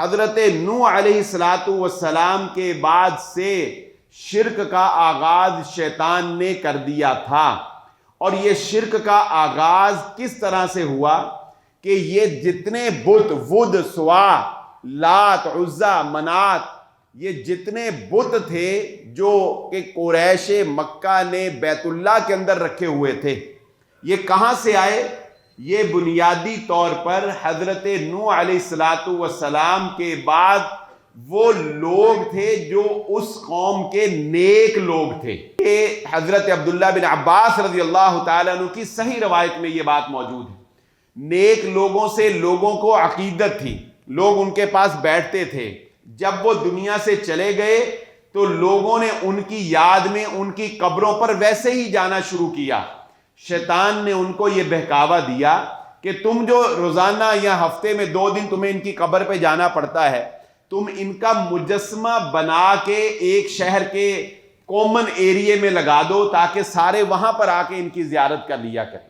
حضرت نوح علیہ السلام کے بعد سے شرک کا آغاز شیطان نے کر دیا تھا. اور یہ شرک کا آغاز کس طرح سے ہوا کہ یہ جتنے بت، ود، سوا، لات، عزا، منات، یہ جتنے بت تھے جو کہ قریش مکہ نے بیت اللہ کے اندر رکھے ہوئے تھے، یہ کہاں سے آئے؟ یہ بنیادی طور پر حضرت نوح علیہ السلام کے بعد وہ لوگ تھے جو اس قوم کے نیک لوگ تھے. کہ حضرت عبداللہ بن عباس رضی اللہ تعالیٰ عنہ کی صحیح روایت میں یہ بات موجود ہے. نیک لوگوں سے لوگوں کو عقیدت تھی، لوگ ان کے پاس بیٹھتے تھے. جب وہ دنیا سے چلے گئے تو لوگوں نے ان کی یاد میں ان کی قبروں پر ویسے ہی جانا شروع کیا. شیطان نے ان کو یہ بہکاوا دیا کہ تم جو روزانہ یا ہفتے میں 2 دن تمہیں ان کی قبر پہ جانا پڑتا ہے، تم ان کا مجسمہ بنا کے ایک شہر کے کامن ایریے میں لگا دو تاکہ سارے وہاں پر آ کے ان کی زیارت کر لیا کریں.